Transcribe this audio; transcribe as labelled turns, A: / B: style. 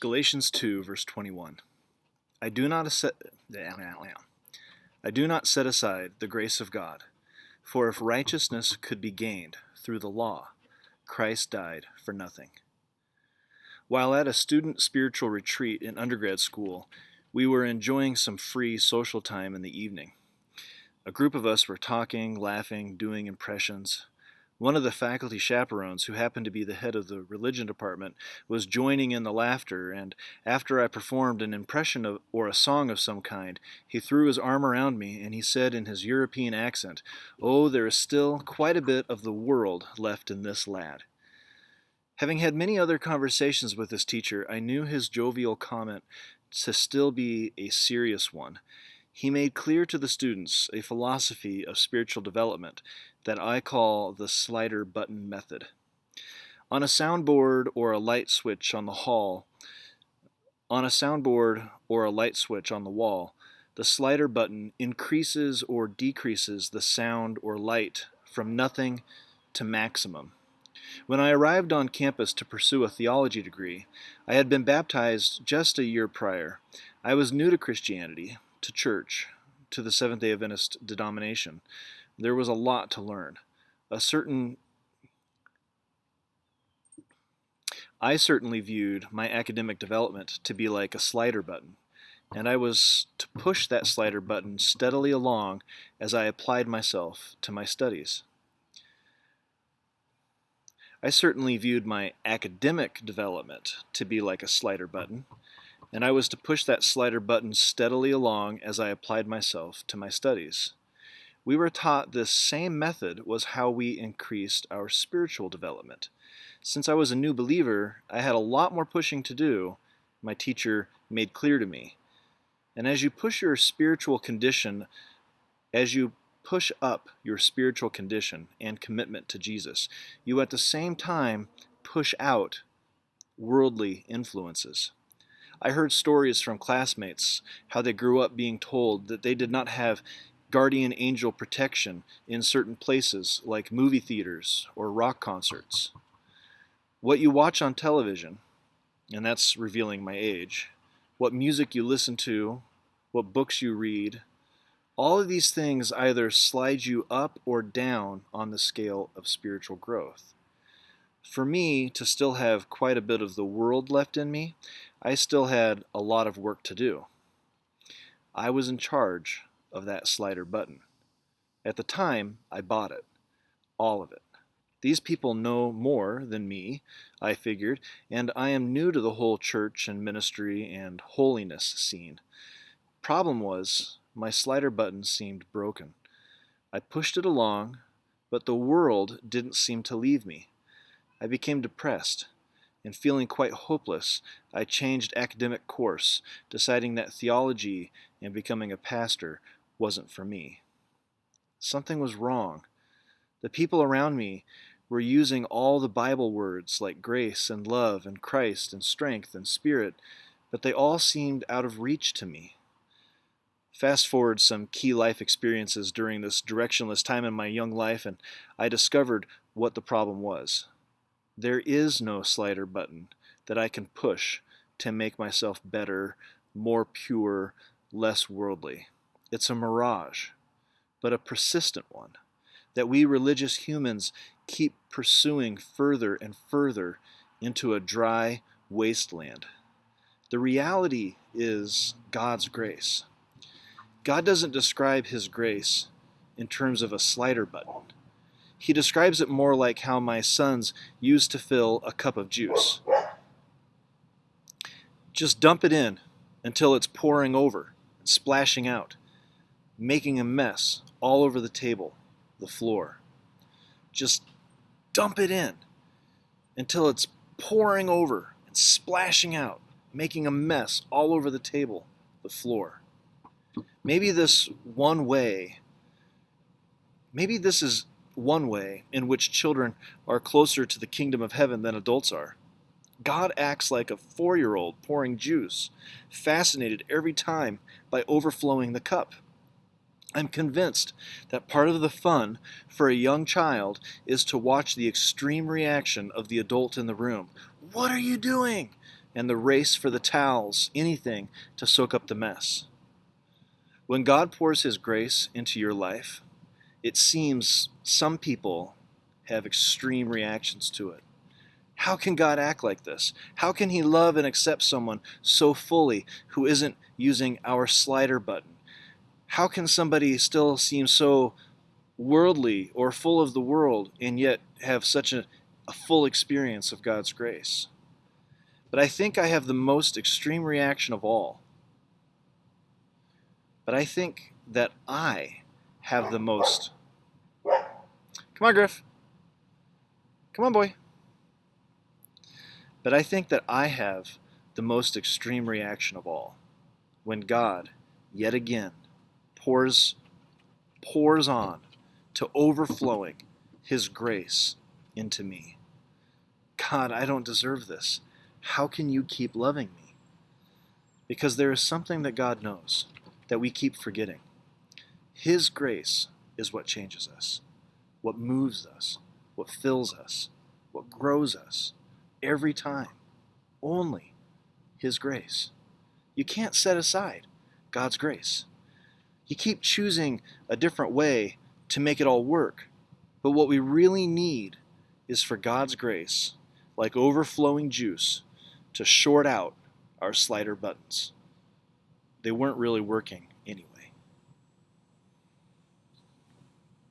A: Galatians 2, verse 21. I do not set aside the grace of God, for if righteousness could be gained through the law, Christ died for nothing. While at a student spiritual retreat in undergrad school, we were enjoying some free social time in the evening. A group of us were talking, laughing, doing impressions. One of the faculty chaperones, who happened to be the head of the religion department, was joining in the laughter, and after I performed an impression or a song of some kind, he threw his arm around me and he said in his European accent, "Oh, there is still quite a bit of the world left in this lad." Having had many other conversations with this teacher, I knew his jovial comment to still be a serious one. He made clear to the students a philosophy of spiritual development that I call the slider button method. On a soundboard or a light switch on the wall, the slider button increases or decreases the sound or light from nothing to maximum. When I arrived on campus to pursue a theology degree, I had been baptized just a year prior. I was new to Christianity, to church, to the Seventh-day Adventist denomination. There was a lot to learn. I certainly viewed my academic development to be like a slider button, and I was to push that slider button steadily along as I applied myself to my studies. I certainly viewed my academic development to be like a slider button, and I was to push that slider button steadily along as I applied myself to my studies. We were taught this same method was how we increased our spiritual development. Since I was a new believer, I had a lot more pushing to do, my teacher made clear to me. And as you push up your spiritual condition and commitment to Jesus, you at the same time push out worldly influences. I heard stories from classmates how they grew up being told that they did not have guardian angel protection in certain places like movie theaters or rock concerts. What you watch on television, and that's revealing my age, what music you listen to, what books you read, all of these things either slide you up or down on the scale of spiritual growth. For me to still have quite a bit of the world left in me, I still had a lot of work to do. I was in charge of that slider button. At the time, I bought it. All of it. These people know more than me, I figured, and I am new to the whole church and ministry and holiness scene. Problem was, my slider button seemed broken. I pushed it along, but the world didn't seem to leave me. I became depressed, and feeling quite hopeless, I changed academic course, deciding that theology and becoming a pastor wasn't for me. Something was wrong. The people around me were using all the Bible words like grace and love and Christ and strength and spirit, but they all seemed out of reach to me. Fast forward some key life experiences during this directionless time in my young life, and I discovered what the problem was. There is no slider button that I can push to make myself better, more pure, less worldly. It's a mirage, but a persistent one, that we religious humans keep pursuing further and further into a dry wasteland. The reality is God's grace. God doesn't describe His grace in terms of a slider button. He describes it more like how my sons used to fill a cup of juice. Just dump it in until it's pouring over and splashing out, making a mess all over the table, the floor. Just dump it in until it's pouring over and splashing out, making a mess all over the table, the floor. Maybe this is one way in which children are closer to the kingdom of heaven than adults are. God acts like a 4-year-old pouring juice, fascinated every time by overflowing the cup. I'm convinced that part of the fun for a young child is to watch the extreme reaction of the adult in the room. "What are you doing?" and the race for the towels, anything to soak up the mess. When God pours His grace into your life, it seems some people have extreme reactions to it. How can God act like this? How can He love and accept someone so fully who isn't using our slider button? How can somebody still seem so worldly or full of the world and yet have such a full experience of God's grace? But I think I have the most extreme reaction of all. But I think that I have the most. Come on, Griff. Come on, boy. But I think that I have the most extreme reaction of all when God, yet again, pours on to overflowing His grace into me. God, I don't deserve this. How can you keep loving me? Because there is something that God knows that we keep forgetting. His grace is what changes us, what moves us, what fills us, what grows us every time. Only His grace. You can't set aside God's grace. You keep choosing a different way to make it all work. But what we really need is for God's grace, like overflowing juice, to short out our slider buttons. They weren't really working